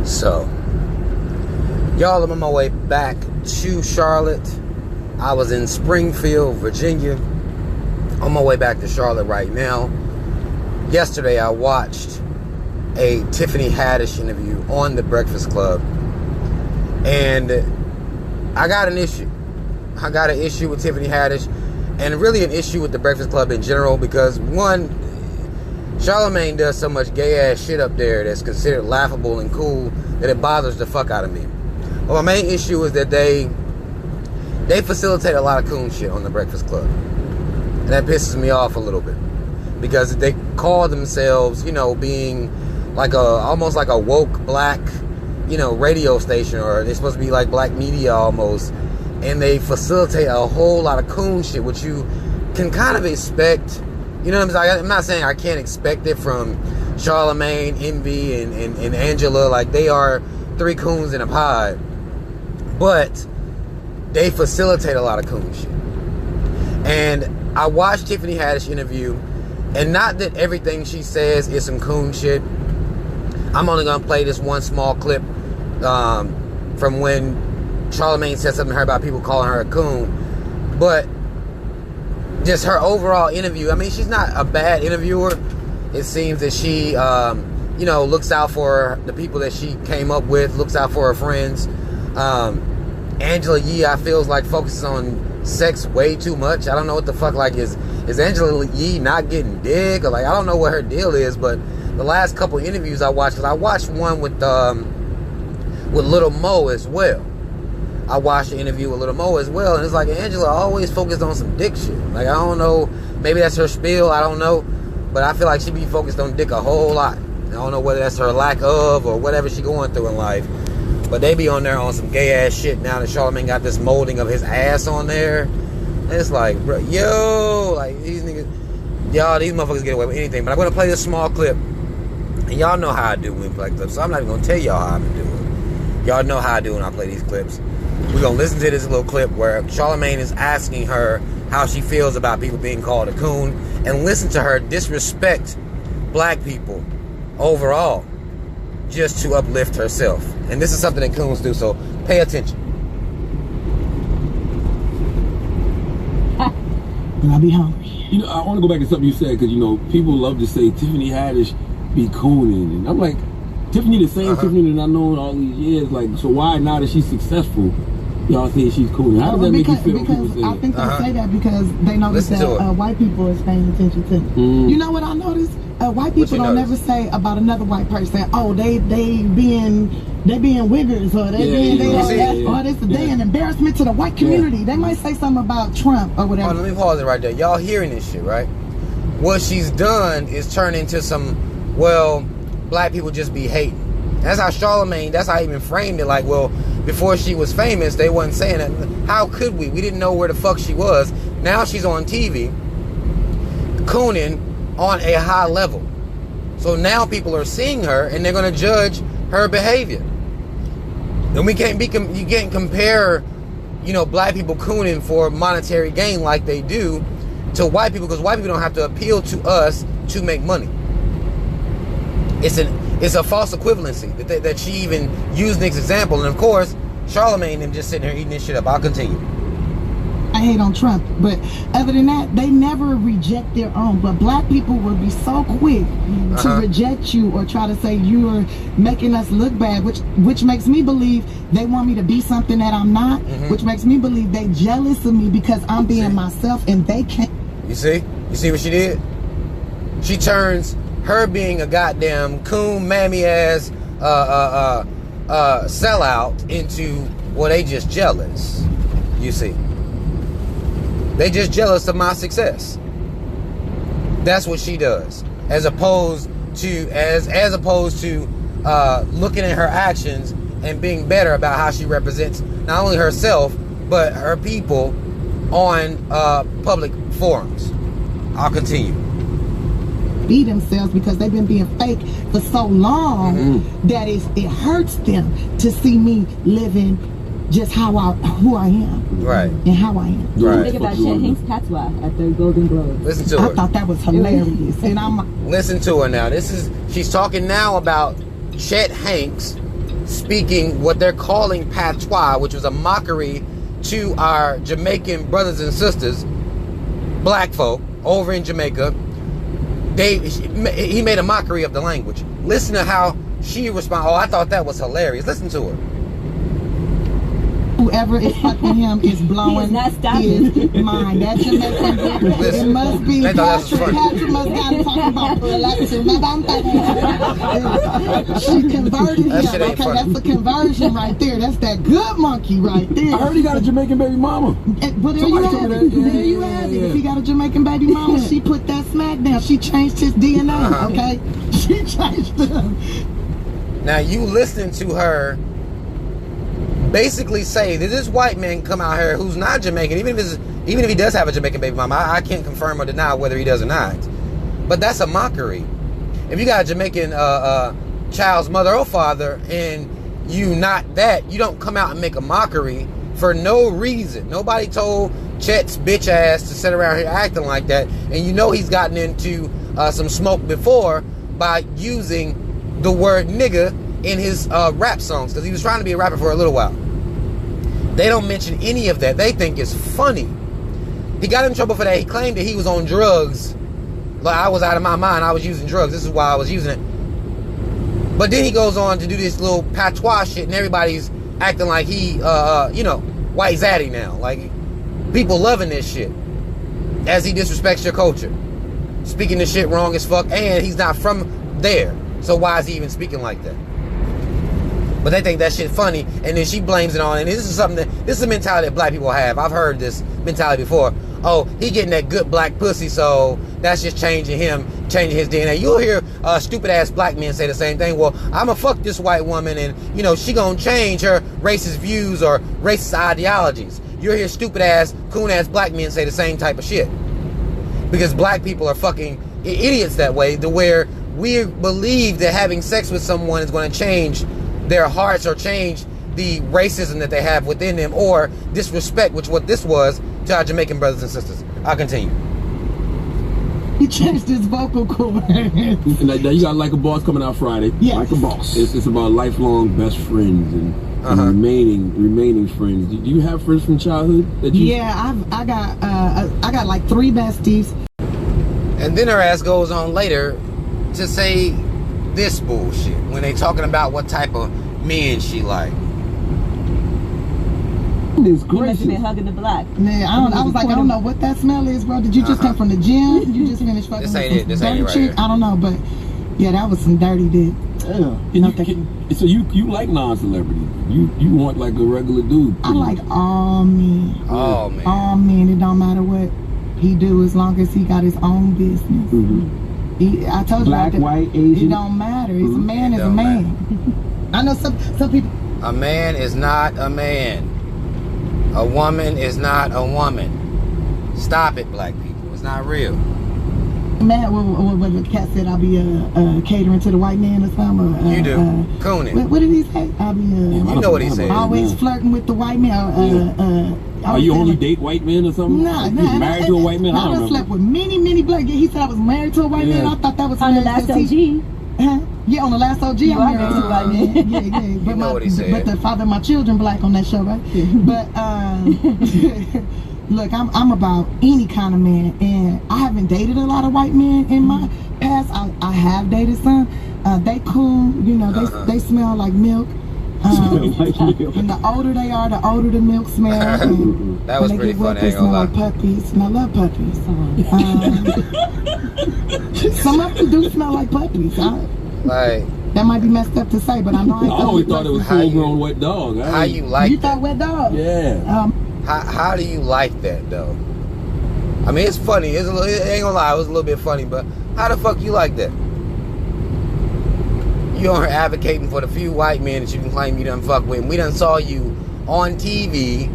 So, y'all, I'm on my way back to Charlotte. I was in Springfield, Virginia. On my way back to Charlotte right now. Yesterday, I watched a Tiffany Haddish interview on The Breakfast Club. And I got an issue. I got an issue with Tiffany Haddish. And really an issue with The Breakfast Club in general. Because, one, Charlamagne does so much gay-ass shit up there that's considered laughable and cool that it bothers the fuck out of me. Well, my main issue is that they facilitate a lot of coon shit on The Breakfast Club. And that pisses me off a little bit. Because they call themselves, being like almost like a woke black, radio station, or they're supposed to be like black media almost. And they facilitate a whole lot of coon shit, which you can kind of expect. You know what I'm saying? I'm not saying I can't expect it from Charlamagne, Envy, and Angela. Like, they are three coons in a pod. But they facilitate a lot of coon shit. And I watched Tiffany Haddish interview, and not that everything she says is some coon shit. I'm only going to play this one small clip from when Charlamagne said something to her about people calling her a coon. But just her overall interview, I mean, she's not a bad interviewer. It seems that she, looks out for the people that she came up with, looks out for her friends. Angela Yee, I feels like focuses on sex way too much. I don't know what the fuck, like, is Angela Yee not getting dick? Or, like, I don't know what her deal is, but the last couple interviews I watched, because I watched one with Little Mo as well. I watched the interview with Little Mo as well, and it's like Angela always focused on some dick shit. Like, I don't know, maybe that's her spiel, I don't know, but I feel like she be focused on dick a whole lot. I don't know whether that's her lack of or whatever she going through in life, but they be on there on some gay ass shit now that Charlamagne got this molding of his ass on there. And it's like, bro, like, these niggas, y'all, these motherfuckers get away with anything. But I'm gonna play this small clip, and y'all know how I do when we play clips, so I'm not even gonna tell y'all how I'm doing. Y'all know how I do when I play these clips. We're going to listen to this little clip where Charlamagne is asking her how she feels about people being called a coon, and listen to her disrespect black people overall just to uplift herself. And this is something that coons do, so pay attention. I'll be hungry. I want to go back to something you said, because, people love to say Tiffany Haddish be cooning. And I'm like, Tiffany the same Tiffany that I've known all these years. Like, so why now that she's successful, y'all say she's cool? How does that make you feel? Because I think they say that because they notice that white people is paying attention to. You know what I noticed? White people don't never say about another white person, oh, they being wiggers, or they an embarrassment to the white community. Yeah. They might say something about Trump or whatever. Oh, let me pause it right there. Y'all hearing this shit, right? What she's done is turn into some, black people just be hating. That's how Charlamagne, that's how he even framed it. Like, before she was famous, they wasn't saying that. How could we? We didn't know where the fuck she was. Now she's on TV, cooning on a high level. So now people are seeing her, and they're going to judge her behavior. And you can't compare, black people cooning for monetary gain like they do to white people, because white people don't have to appeal to us to make money. It's a false equivalency that she even used Nick's example. And of course, Charlamagne and them just sitting here eating this shit up. I'll continue. I hate on Trump, but other than that, they never reject their own. But black people will be so quick to reject you or try to say you're making us look bad, which makes me believe they want me to be something that I'm not, which makes me believe they jealous of me because I'm being myself and they can't. You see what she did? She turns her being a goddamn coon, mammy ass sellout into, they just jealous. You see, they just jealous of my success. That's what she does, as opposed to looking at her actions and being better about how she represents not only herself but her people on public forums. I'll continue. Be themselves because they've been being fake for so long that it hurts them to see me living just who I am, right, and how I am. Right. Think about Chet Hanks' patois at the Golden Globes. Listen to her. I thought that was hilarious, and listen to her now. She's talking now about Chet Hanks speaking what they're calling patois, which was a mockery to our Jamaican brothers and sisters, black folk over in Jamaica. He made a mockery of the language. Listen to how she responded. Oh, I thought that was hilarious. Listen to her. Whoever is fucking him is blowing his mind. That's Jamaican. It must be Patrick must have talking about she converted him. Okay, that's a conversion right there. That's that good monkey right there. I heard he got a Jamaican baby mama. But there you have it. There you have it. If he got a Jamaican baby mama, she put that smack down. She changed his DNA. Okay, she changed him. Now you listen to her basically say that this white man come out here who's not Jamaican, even if he does have a Jamaican baby mama, I can't confirm or deny whether he does or not. But that's a mockery. If you got a Jamaican child's mother or father and you not that, you don't come out and make a mockery for no reason. Nobody told Chet's bitch ass to sit around here acting like that. And you know he's gotten into some smoke before by using the word nigga in his rap songs, because he was trying to be a rapper for a little while. They don't mention any of that. They think it's funny. He got in trouble for that. He claimed that he was on drugs. Like, I was out of my mind. I was using drugs. This is why I was using it. But then he goes on to do this little patois shit, and everybody's acting like he, white zaddy now. Like, people loving this shit as he disrespects your culture, speaking this shit wrong as fuck, and he's not from there. So why is he even speaking like that? But they think that shit funny, and then she blames it on. And this is a mentality that black people have. I've heard this mentality before. Oh, he getting that good black pussy, so that's just changing his DNA. You'll hear stupid ass black men say the same thing. Well, I'ma fuck this white woman, and she gonna change her racist views or racist ideologies. You'll hear stupid ass, coon ass black men say the same type of shit. Because black people are fucking idiots that way, to where we believe that having sex with someone is going to change their hearts or change the racism that they have within them, or disrespect, which what this was to our Jamaican brothers and sisters. I'll continue. He changed his vocal cord. Now you got Like a Boss coming out Friday. Yeah. Like a Boss. It's about lifelong best friends and remaining friends. Do you have friends from childhood that you? Yeah, I got like 3 besties. And then her ass goes on later to say this bullshit when they talking about what type of men she like. It's You must have been hugging the block. Man, I was like, I don't know what that smell is, bro. Did you just come from the gym? You just finished fucking This ain't it. This ain't it right chick? here. I don't know, but yeah, that was some dirty dick. So you like non-celebrity? You want like a regular dude? I like all men. Oh man. All men. It don't matter what he do as long as he got his own business. Mm-hmm. I told Black, you, white, Asian. It don't matter. It's a man. Is a man. I know some people. A man is not a man. A woman is not a woman. Stop it, black people. It's not real. Man, when the cat said I'll be catering to the white man or something. You do. Cooning. What did he say? I'll be. You know what he said. Always flirting with the white man. Are you only date white men or something? Nah. You married to a white man? I slept with many black. He said I was married to a white man. I thought that was on the last OG. Yeah, on the last OG, I'm married to a white man. Yeah. But You know what he said. But the father of my children black on that show, right? But look, I'm about any kind of man, and I haven't dated a lot of white men in my past. I have dated some. They cool, they smell like milk. And the older they are, the older the milk smells. That was pretty funny. They smell like puppies, and I love puppies. Some of them do smell like puppies. That might be messed up to say, but I know. I always thought it was full-grown wet dog. How you like? You thought wet dog? Yeah. How do you like that though? I mean, it's funny. It ain't gonna lie, it was a little bit funny, but how the fuck you like that? You are advocating for the few white men that you can claim you done fuck with. And we done saw you on TV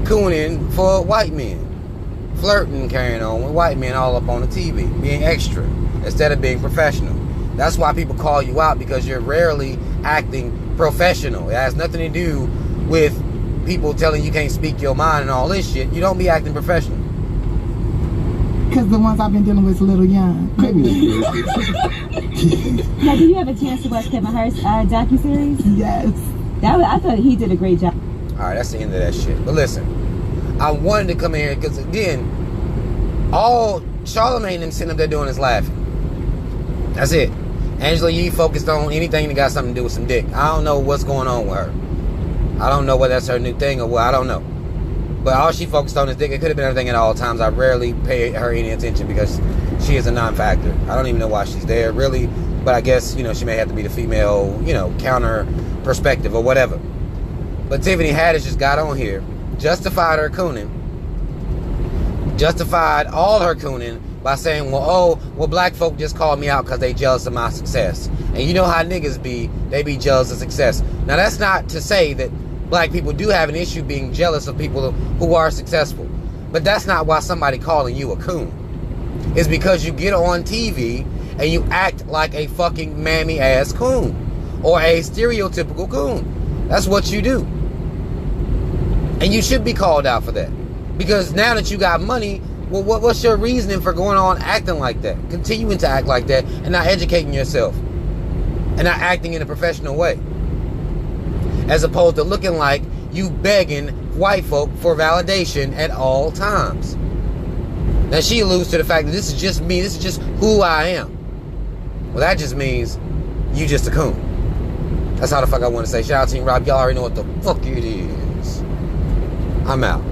cooning for white men. Flirting, carrying on with white men all up on the TV. Being extra instead of being professional. That's why people call you out, because you're rarely acting professional. It has nothing to do with people telling you can't speak your mind and all this shit. You don't be acting professional. because the ones I've been dealing with is a little young. Now, did you have a chance to watch Kevin Hart's docuseries? Yes. I thought he did a great job. All right, that's the end of that shit. But listen, I wanted to come in here because, again, all Charlamagne and them sitting up there doing is laughing. That's it. Angela Yee focused on anything that got something to do with some dick. I don't know what's going on with her. I don't know whether that's her new thing or what. I don't know. But all she focused on is dick. It could have been everything at all times. I rarely pay her any attention because she is a non-factor. I don't even know why she's there, really. But I guess, you know, she may have to be the female, you know, counter perspective or whatever. But Tiffany Haddish just got on here, justified her cooning, justified all her cooning by saying, well, black folk just called me out because they jealous of my success. And you know how niggas be, they be jealous of success. Now, that's not to say that black people do have an issue being jealous of people who are successful. But that's not why somebody calling you a coon. It's because you get on TV and you act like a fucking mammy-ass coon. Or a stereotypical coon. That's what you do. And you should be called out for that. Because now that you got money, well, what's your reasoning for going on acting like that? Continuing to act like that and not educating yourself. And not acting in a professional way. As opposed to looking like you begging white folk for validation at all times. Now she alludes to the fact that this is just me, this is just who I am. Well, that just means you just a coon. That's how the fuck I want to say. Shout out to Team Rob. Y'all already know what the fuck it is. I'm out.